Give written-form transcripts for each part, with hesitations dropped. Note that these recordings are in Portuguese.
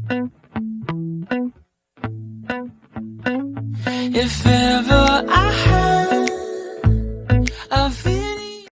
If ever I had a feeling.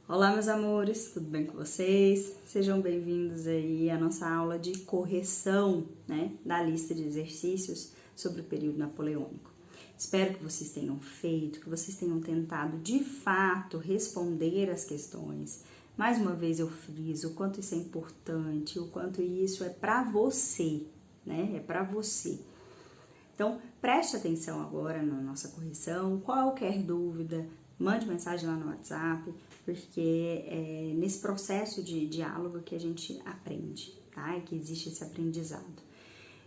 Olá, meus amores, tudo bem com vocês? Sejam bem-vindos aí à nossa aula de correção, né, da lista de exercícios sobre o período napoleônico. Espero que vocês tenham feito, que vocês tenham tentado de fato responder as questões. Mais uma vez eu friso o quanto isso é importante, o quanto isso é para você, né? É para você. Então, preste atenção agora na nossa correção. Qualquer dúvida, mande mensagem lá no WhatsApp, porque é nesse processo de diálogo que a gente aprende, tá? E que existe esse aprendizado.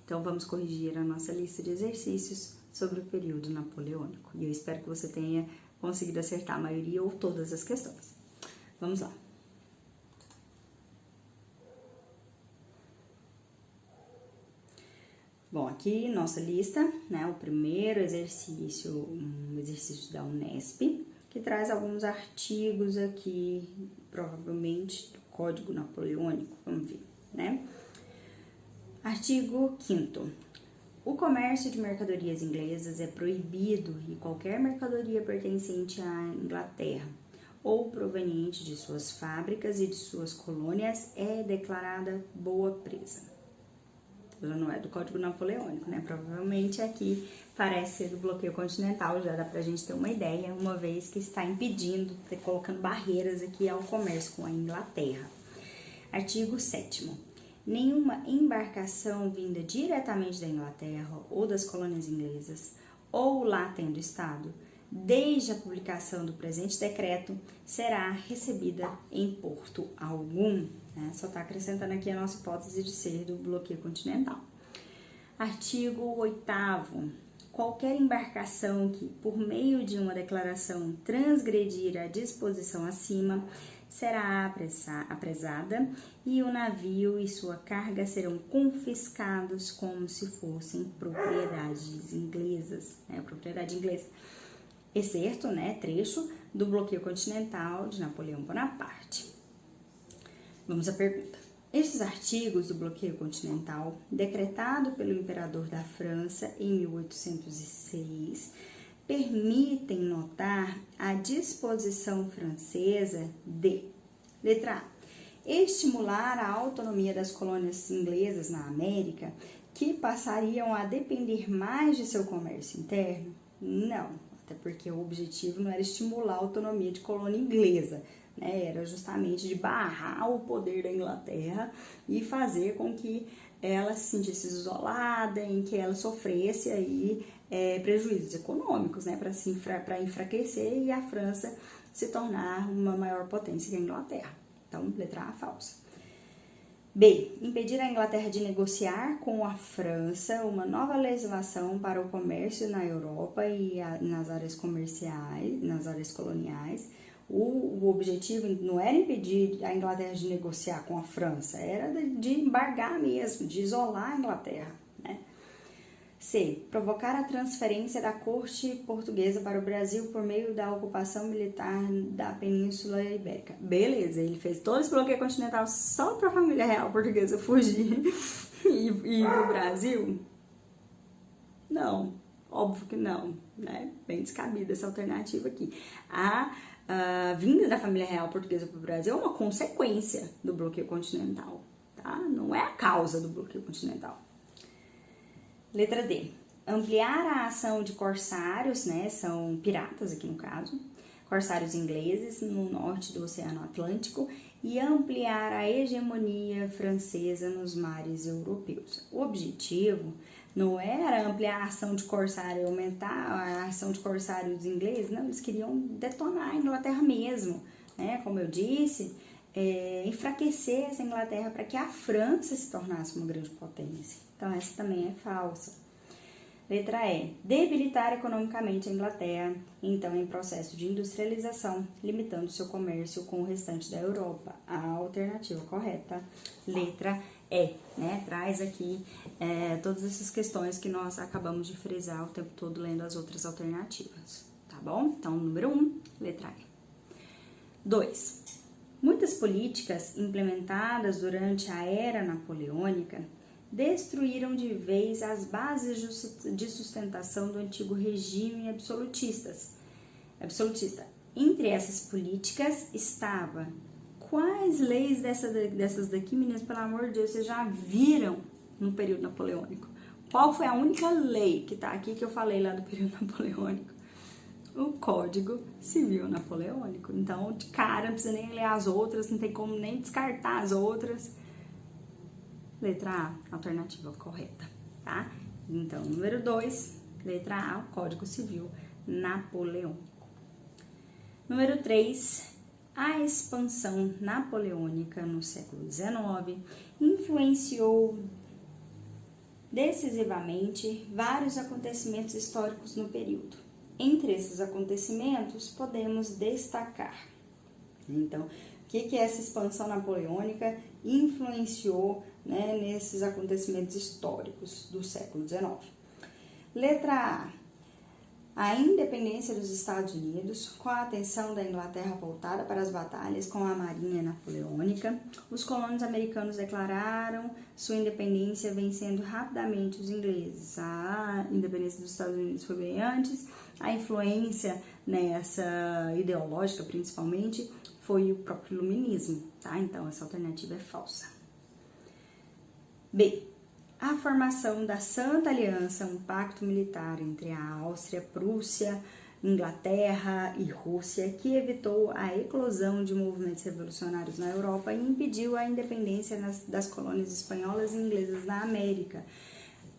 Então, vamos corrigir a nossa lista de exercícios sobre o período napoleônico. E eu espero que você tenha conseguido acertar a maioria ou todas as questões. Vamos lá. Bom, aqui nossa lista, né? O primeiro exercício, um exercício da Unesp, que traz alguns artigos aqui, provavelmente do Código Napoleônico, vamos ver, né? Artigo 5º. O comércio de mercadorias inglesas é proibido e qualquer mercadoria pertencente à Inglaterra ou proveniente de suas fábricas e de suas colônias é declarada boa presa. Não é do Código Napoleônico, né? Provavelmente aqui parece ser do bloqueio continental, já dá pra gente ter uma ideia, uma vez que está impedindo, colocando barreiras aqui ao comércio com a Inglaterra. Artigo 7º. Nenhuma embarcação vinda diretamente da Inglaterra ou das colônias inglesas, ou lá tendo estado, desde a publicação do presente decreto, será recebida em porto algum. Né? Só está acrescentando aqui a nossa hipótese de ser do bloqueio continental. Artigo 8º. Qualquer embarcação que, por meio de uma declaração, transgredir a disposição acima, será apresada e o navio e sua carga serão confiscados como se fossem propriedades inglesas, né? Propriedade inglesa. Excerto, né, trecho do bloqueio continental de Napoleão Bonaparte. Vamos à pergunta. Estes artigos do bloqueio continental, decretado pelo imperador da França em 1806, permitem notar a disposição francesa de, letra A, estimular a autonomia das colônias inglesas na América, que passariam a depender mais de seu comércio interno? Não, até porque o objetivo não era estimular a autonomia de colônia inglesa, né? Era justamente de barrar o poder da Inglaterra e fazer com que ela se sentisse isolada, em que ela sofresse aí prejuízos econômicos, né, para enfraquecer e a França se tornar uma maior potência que a Inglaterra. Então, letra A, falsa. B. Impedir a Inglaterra de negociar com a França uma nova legislação para o comércio na Europa e nas áreas comerciais, nas áreas coloniais. O objetivo não era impedir a Inglaterra de negociar com a França, era de embargar mesmo, de isolar a Inglaterra, né? C. Provocar a transferência da corte portuguesa para o Brasil por meio da ocupação militar da Península Ibérica. Beleza, ele fez todo esse bloqueio continental só para a família real portuguesa fugir e o Brasil? Não, óbvio que não, né? Bem descabida essa alternativa aqui. A vinda da família real portuguesa para o Brasil é uma consequência do bloqueio continental, tá? Não é a causa do bloqueio continental. Letra D. Ampliar a ação de corsários, né? São piratas aqui no caso, corsários ingleses no norte do Oceano Atlântico e ampliar a hegemonia francesa nos mares europeus. O objetivo não era ampliar a ação de corsário, aumentar a ação de corsários ingleses, não, eles queriam detonar a Inglaterra mesmo, né? Como eu disse, enfraquecer essa Inglaterra para que a França se tornasse uma grande potência. Então, essa também é falsa. Letra E. Debilitar economicamente a Inglaterra, então em processo de industrialização, limitando seu comércio com o restante da Europa. A alternativa correta, letra E, né? Traz aqui todas essas questões que nós acabamos de frisar o tempo todo lendo as outras alternativas, tá bom? Então, número 1, letra E. 2. Muitas políticas implementadas durante a era napoleônica destruíram de vez as bases de sustentação do antigo regime absolutista. Entre essas políticas estava... Quais leis dessas daqui, meninas, pelo amor de Deus, vocês já viram no período napoleônico? Qual foi a única lei que tá aqui que eu falei lá do período napoleônico? O Código Civil Napoleônico. Então, de cara, não precisa nem ler as outras, não tem como nem descartar as outras. Letra A, alternativa correta, tá? Então, número 2, letra A, Código Civil Napoleônico. Número 3, a expansão napoleônica no século XIX influenciou decisivamente vários acontecimentos históricos no período. Entre esses acontecimentos, podemos destacar. Então, o que essa expansão napoleônica influenciou, né, nesses acontecimentos históricos do século XIX? Letra A independência dos Estados Unidos, com a atenção da Inglaterra voltada para as batalhas com a Marinha Napoleônica. Os colonos americanos declararam sua independência, vencendo rapidamente os ingleses. A independência dos Estados Unidos foi bem antes. A influência nessa ideológica, principalmente, foi o próprio iluminismo, tá? Então, essa alternativa é falsa. B. A formação da Santa Aliança, um pacto militar entre a Áustria, Prússia, Inglaterra e Rússia, que evitou a eclosão de movimentos revolucionários na Europa e impediu a independência das colônias espanholas e inglesas na América.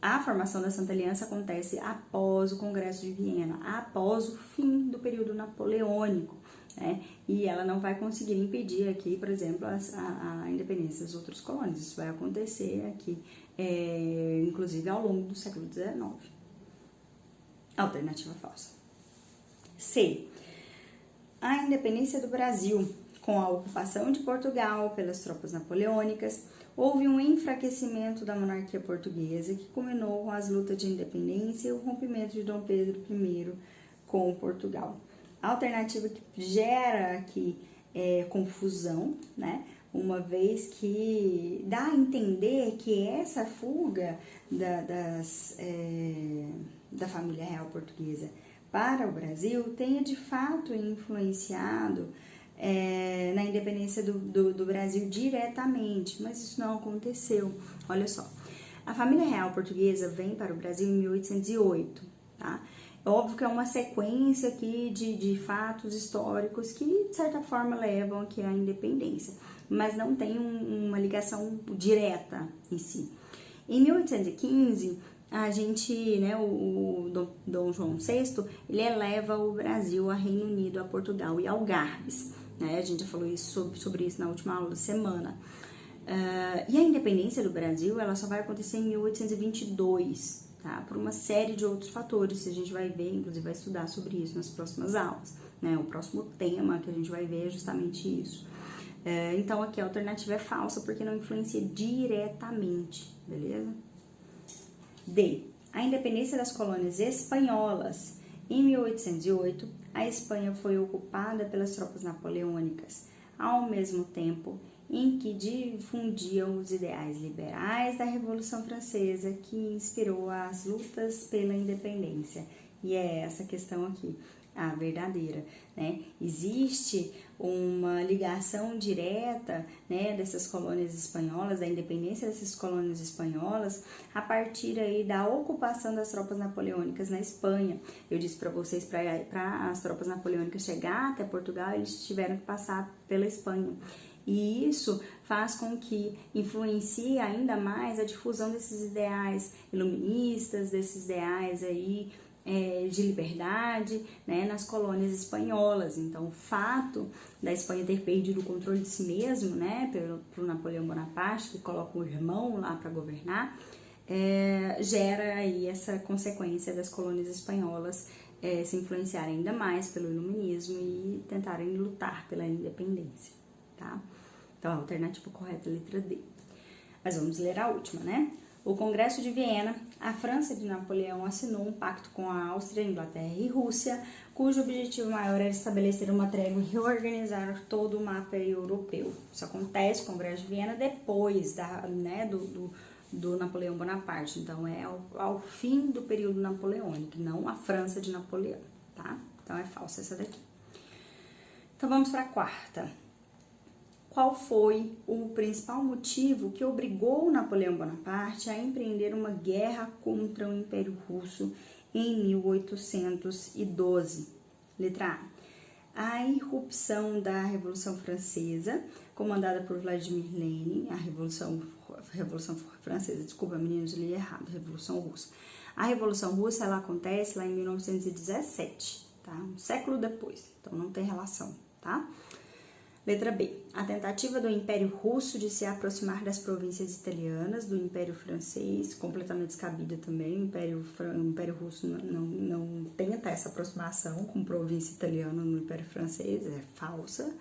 A formação da Santa Aliança acontece após o Congresso de Viena, após o fim do período napoleônico, né? E ela não vai conseguir impedir aqui, por exemplo, a independência das outras colônias. Isso vai acontecer aqui, inclusive ao longo do século XIX. Alternativa falsa. C. A independência do Brasil. Com a ocupação de Portugal pelas tropas napoleônicas, houve um enfraquecimento da monarquia portuguesa que culminou com as lutas de independência e o rompimento de Dom Pedro I com Portugal. A alternativa que gera aqui confusão, né? Uma vez que dá a entender que essa fuga da família real portuguesa para o Brasil tenha de fato influenciado na independência do Brasil diretamente, mas isso não aconteceu. Olha só, a família real portuguesa vem para o Brasil em 1808, tá? É óbvio que é uma sequência aqui de fatos históricos que, de certa forma, levam aqui à independência, mas não tem uma ligação direta em si. Em 1815, a gente, né, o Dom João VI, ele eleva o Brasil a Reino Unido, a Portugal e Algarves, né? A gente já falou sobre isso na última aula da semana. E a independência do Brasil, ela só vai acontecer em 1822, tá? Por uma série de outros fatores, a gente vai ver, inclusive vai estudar sobre isso nas próximas aulas, né? O próximo tema que a gente vai ver é justamente isso. Então, aqui a alternativa é falsa, porque não influencia diretamente, beleza? D. A independência das colônias espanholas. Em 1808, a Espanha foi ocupada pelas tropas napoleônicas, ao mesmo tempo em que difundiam os ideais liberais da Revolução Francesa, que inspirou as lutas pela independência. E é essa questão aqui, a verdadeira, né? Existe uma ligação direta, né, dessas colônias espanholas, da independência dessas colônias espanholas, a partir aí da ocupação das tropas napoleônicas na Espanha. Eu disse para vocês, para as tropas napoleônicas chegar até Portugal, eles tiveram que passar pela Espanha. E isso faz com que influencie ainda mais a difusão desses ideais iluministas, desses ideais aí de liberdade, né, nas colônias espanholas. Então, o fato da Espanha ter perdido o controle de si mesmo, né, pelo Napoleão Bonaparte, que coloca o irmão lá para governar, gera aí essa consequência das colônias espanholas se influenciarem ainda mais pelo iluminismo e tentarem lutar pela independência, tá? Então, a alternativa correta é a letra D. Mas vamos ler a última, né? O Congresso de Viena, a França de Napoleão assinou um pacto com a Áustria, Inglaterra e Rússia, cujo objetivo maior era estabelecer uma trégua e reorganizar todo o mapa europeu. Isso acontece, o Congresso de Viena, depois do Napoleão Bonaparte. Então, é ao fim do período napoleônico, não a França de Napoleão, tá? Então, é falsa essa daqui. Então, vamos para a quarta. Qual foi o principal motivo que obrigou Napoleão Bonaparte a empreender uma guerra contra o Império Russo em 1812? Letra A irrupção da Revolução Francesa, comandada por Vladimir Lenin, a Revolução Francesa, desculpa meninos, li errado, Revolução Russa. A Revolução Russa, ela acontece lá em 1917, tá? Um século depois, então não tem relação, tá? Letra B. A tentativa do Império Russo de se aproximar das províncias italianas, do Império Francês, completamente descabida também. O Império Russo não tenta essa aproximação com província italiana no Império Francês, é falsa.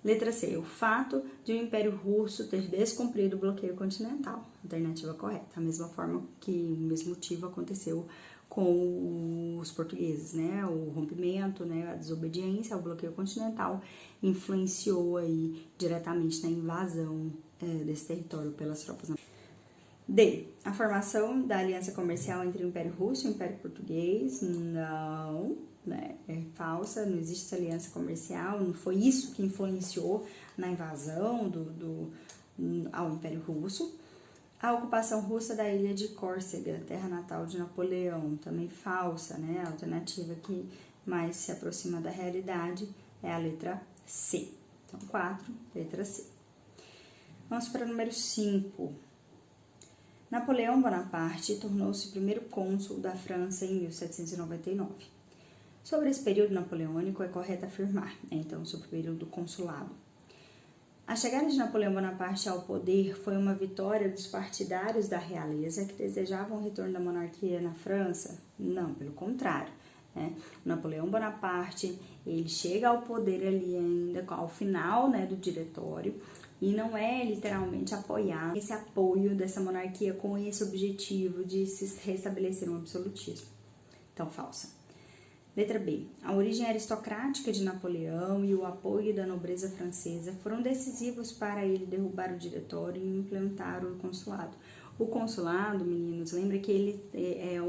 Letra C. O fato de o Império Russo ter descumprido o bloqueio continental. Alternativa correta. A mesma forma que o mesmo motivo aconteceu com os portugueses, né? O rompimento, né? A desobediência ao bloqueio continental influenciou aí diretamente na invasão desse território pelas tropas. D. A formação da aliança comercial entre o Império Russo e o Império Português. Não, né? É falsa, não existe essa aliança comercial, não foi isso que influenciou na invasão ao Império Russo. A ocupação russa da ilha de Córcega, terra natal de Napoleão, também falsa, né? A alternativa que mais se aproxima da realidade é a letra C. Então, 4, letra C. Vamos para o número 5. Napoleão Bonaparte tornou-se o primeiro cônsul da França em 1799. Sobre esse período napoleônico, é correto afirmar, né? Então, sobre o período do consulado. A chegada de Napoleão Bonaparte ao poder foi uma vitória dos partidários da realeza que desejavam o retorno da monarquia na França? Não, pelo contrário, né? O Napoleão Bonaparte, ele chega ao poder ali ainda ao final, né, do diretório e não é literalmente apoiado esse apoio dessa monarquia com esse objetivo de se restabelecer um absolutismo. Então, falsa. Letra B. A origem aristocrática de Napoleão e o apoio da nobreza francesa foram decisivos para ele derrubar o diretório e implantar o consulado. O consulado, meninos, lembra que ele é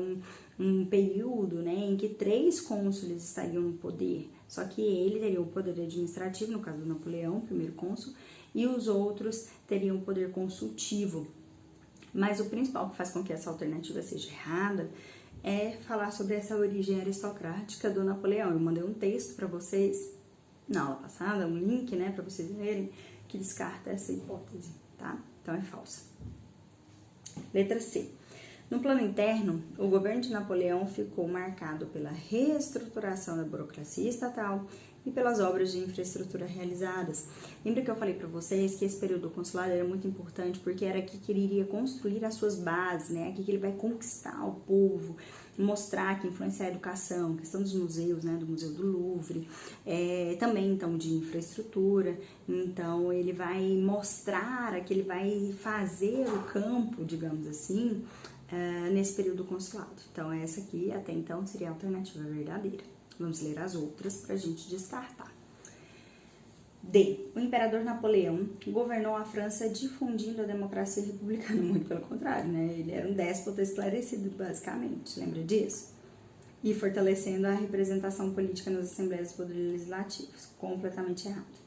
um período, né, em que 3 cônsules estariam no poder, só que ele teria o poder administrativo, no caso do Napoleão, primeiro cônsul, e os outros teriam o poder consultivo. Mas o principal que faz com que essa alternativa seja errada é falar sobre essa origem aristocrática do Napoleão. Eu mandei um texto para vocês na aula passada, um link, né, para vocês lerem, que descarta essa hipótese, tá? Então é falsa. Letra C. No plano interno, o governo de Napoleão ficou marcado pela reestruturação da burocracia estatal e pelas obras de infraestrutura realizadas. Lembra que eu falei para vocês que esse período consulado era muito importante porque era aqui que ele iria construir as suas bases, né? Aqui que ele vai conquistar o povo, mostrar que influenciar a educação, questão dos museus, né? Do Museu do Louvre, também então de infraestrutura. Então ele vai mostrar que ele vai fazer o campo, digamos assim, nesse período consulado. Então essa aqui até então seria a alternativa verdadeira. Vamos ler as outras para a gente descartar. D. O imperador Napoleão governou a França difundindo a democracia republicana. Muito pelo contrário, né? Ele era um déspota esclarecido, basicamente. Lembra disso? E fortalecendo a representação política nas assembleias dos poderes legislativos. Completamente errado.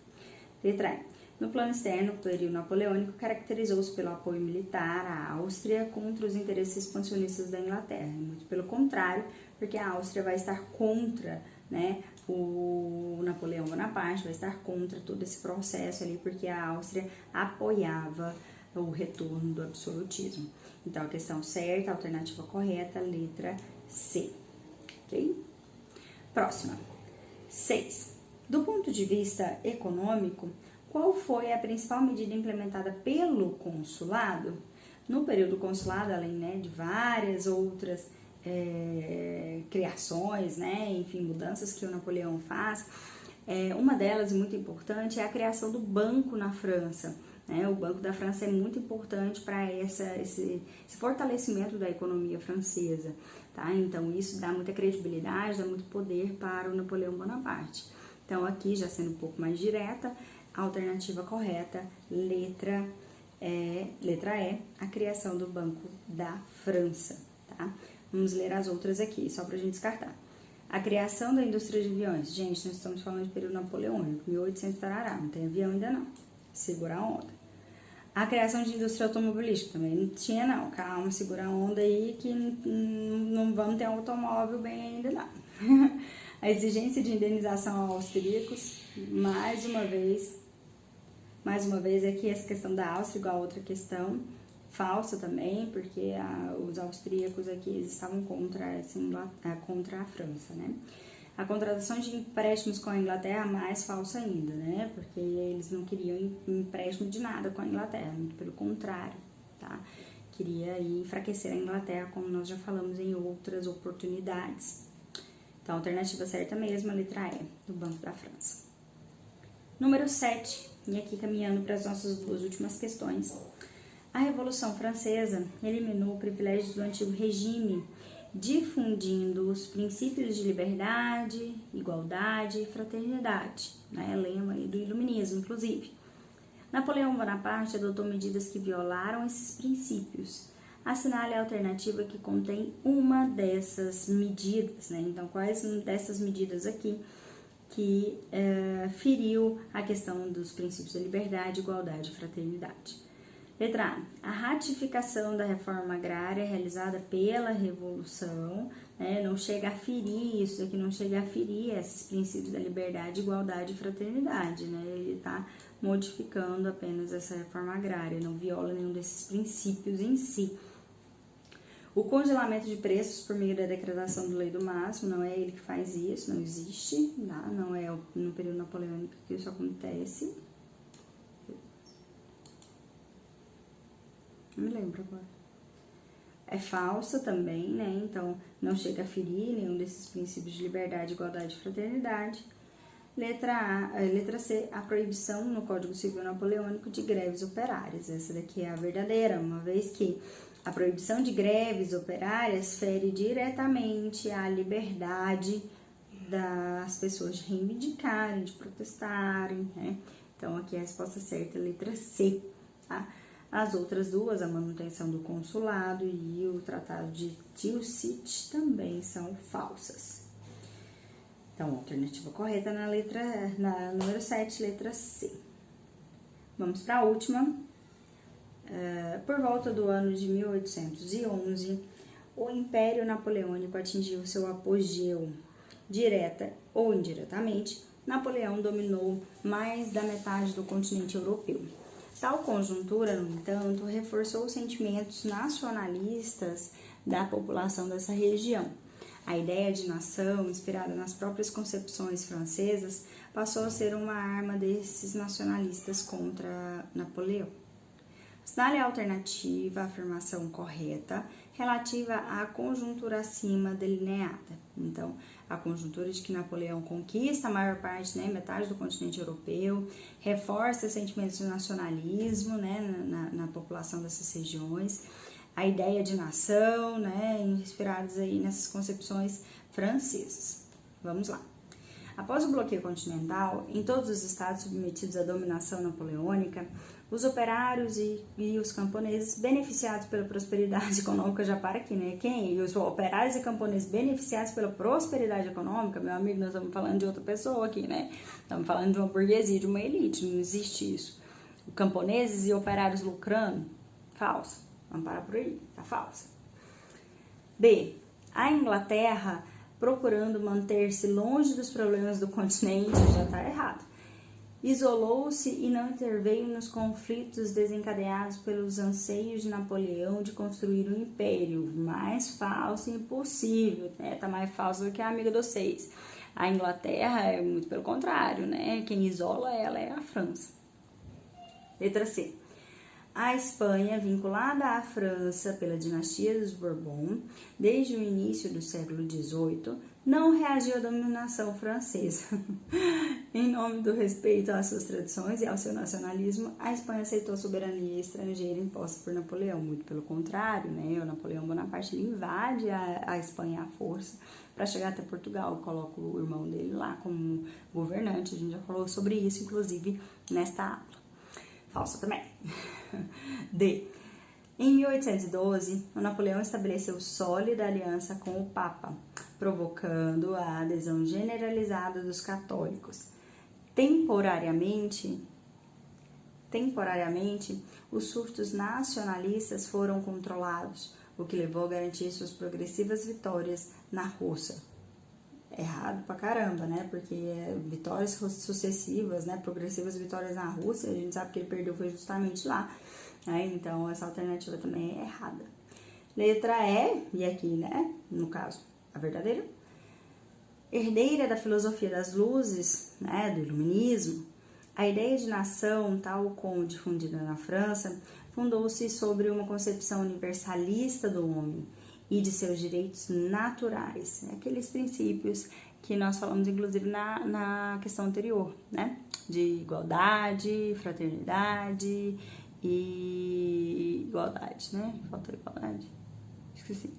Letra E. No plano externo, o período napoleônico caracterizou-se pelo apoio militar à Áustria contra os interesses expansionistas da Inglaterra. Muito pelo contrário, porque a Áustria vai estar contra, né, o Napoleão Bonaparte, vai estar contra todo esse processo ali, porque a Áustria apoiava o retorno do absolutismo. Então, a questão certa, a alternativa correta, letra C. Ok? Próxima. 6. Do ponto de vista econômico, qual foi a principal medida implementada pelo consulado? No período consulado, além, né, de várias outras criações, né, enfim, mudanças que o Napoleão faz, uma delas, muito importante, é a criação do banco na França. Né? O Banco da França é muito importante para esse fortalecimento da economia francesa. Tá? Então, isso dá muita credibilidade, dá muito poder para o Napoleão Bonaparte. Então, aqui, já sendo um pouco mais direta, a alternativa correta, letra Letra E, a criação do Banco da França, tá? Vamos ler as outras aqui, só pra gente descartar. A criação da indústria de aviões. Gente, nós estamos falando de período napoleônico, 1800 tarará, não tem avião ainda não. Segura a onda. A criação de indústria automobilística também não tinha não. Calma, segura a onda aí que não vamos ter um automóvel bem ainda não. A exigência de indenização aos austríacos, mais uma vez aqui essa questão da Áustria igual a outra questão, falsa também, porque os austríacos aqui eles estavam contra a França, né? A contratação de empréstimos com a Inglaterra, mais falsa ainda, né? Porque eles não queriam empréstimo de nada com a Inglaterra, muito pelo contrário, tá? Queria aí enfraquecer a Inglaterra, como nós já falamos em outras oportunidades. Então, a alternativa certa mesmo, a letra E, do Banco da França. Número 7, e aqui caminhando para as nossas duas últimas questões. A Revolução Francesa eliminou privilégios do antigo regime, difundindo os princípios de liberdade, igualdade e fraternidade, né? Lema aí do iluminismo, inclusive. Napoleão Bonaparte adotou medidas que violaram esses princípios. Assinale a alternativa que contém uma dessas medidas, né? Então, quais dessas medidas aqui que feriu a questão dos princípios da liberdade, igualdade e fraternidade? Letra A. A ratificação da reforma agrária realizada pela Revolução, né, não chega a ferir isso aqui, não chega a ferir esses princípios da liberdade, igualdade e fraternidade, né? Ele está modificando apenas essa reforma agrária, não viola nenhum desses princípios em si. O congelamento de preços por meio da decretação do lei do máximo, não é ele que faz isso, não existe, tá? Não é no período napoleônico que isso acontece. Não me lembro agora. É falsa também, né? Então, não chega a ferir nenhum desses princípios de liberdade, igualdade e fraternidade. Letra C, a proibição no Código Civil Napoleônico de greves operárias. Essa daqui é a verdadeira, uma vez que a proibição de greves operárias fere diretamente a liberdade das pessoas de reivindicarem, de protestarem, né? Então, aqui a resposta certa é a letra C, tá? As outras duas, a manutenção do consulado e o Tratado de Tilsit, também são falsas. Então, a alternativa correta na número 7, letra C. Vamos para a última. Por volta do ano de 1811, o Império Napoleônico atingiu seu apogeu. Direta ou indiretamente, Napoleão dominou mais da metade do continente europeu. Tal conjuntura, no entanto, reforçou os sentimentos nacionalistas da população dessa região. A ideia de nação, inspirada nas próprias concepções francesas, passou a ser uma arma desses nacionalistas contra Napoleão. Assinale a alternativa, a afirmação correta, relativa à conjuntura acima delineada. Então, a conjuntura de que Napoleão conquista a maior parte, né, metade do continente europeu, reforça sentimentos de nacionalismo, né, na população dessas regiões, a ideia de nação, né, inspirados aí nessas concepções francesas. Vamos lá. Após o bloqueio continental, em todos os estados submetidos à dominação napoleônica, os operários e os camponeses beneficiados pela prosperidade econômica, já para aqui, né? Quem? Os operários e camponeses beneficiados pela prosperidade econômica, meu amigo, nós estamos falando de outra pessoa aqui, né? Estamos falando de uma burguesia, de uma elite, não existe isso. Camponeses e operários lucrando, falsa. Vamos parar por aí, tá falsa. B. A Inglaterra procurando manter-se longe dos problemas do continente, já está errado. Isolou-se e não interveio nos conflitos desencadeados pelos anseios de Napoleão de construir um império. Mais falso e impossível, né? Tá mais falso do que a amiga de vocês. A Inglaterra é muito pelo contrário, né? Quem isola ela é a França. Letra C. A Espanha, vinculada à França pela dinastia dos Bourbon, desde o início do século XVIII, não reagiu à dominação francesa. Em nome do respeito às suas tradições e ao seu nacionalismo, a Espanha aceitou a soberania estrangeira imposta por Napoleão. Muito pelo contrário, né? O Napoleão Bonaparte invade a Espanha à força para chegar até Portugal. Coloca o irmão dele lá como governante. A gente já falou sobre isso, inclusive, nesta aula. Falsa também. D. Em 1812, o Napoleão estabeleceu sólida aliança com o Papa, provocando a adesão generalizada dos católicos. Temporariamente, os surtos nacionalistas foram controlados, o que levou a garantir suas progressivas vitórias na Rússia. Errado pra caramba, né? Porque vitórias sucessivas, né? Progressivas vitórias na Rússia, a gente sabe que ele perdeu foi justamente lá. Então, essa alternativa também é errada. Letra E, e aqui, né? No caso, a verdadeira. Herdeira da filosofia das luzes, né? Do iluminismo, a ideia de nação, tal como difundida na França, fundou-se sobre uma concepção universalista do homem e de seus direitos naturais, aqueles princípios que nós falamos, inclusive, na questão anterior, né? De igualdade, fraternidade e igualdade, né? Faltou igualdade? Esqueci.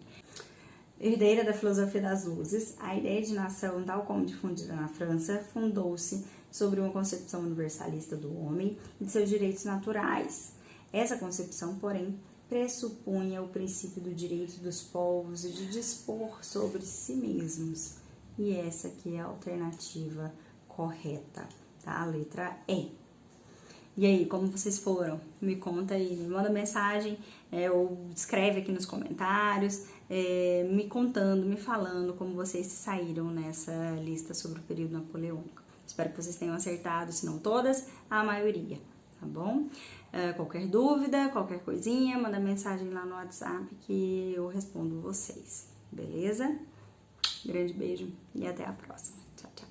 Herdeira da filosofia das luzes, a ideia de nação, tal como difundida na França, fundou-se sobre uma concepção universalista do homem e de seus direitos naturais. Essa concepção, porém, pressupunha o princípio do direito dos povos e de dispor sobre si mesmos. E essa aqui é a alternativa correta, tá? A letra E. E aí, como vocês foram? Me conta aí, me manda mensagem ou escreve aqui nos comentários, me contando, me falando como vocês se saíram nessa lista sobre o período napoleônico. Espero que vocês tenham acertado, se não todas, a maioria, tá bom? Qualquer dúvida, qualquer coisinha, manda mensagem lá no WhatsApp que eu respondo vocês, beleza? Grande beijo e até a próxima. Tchau, tchau.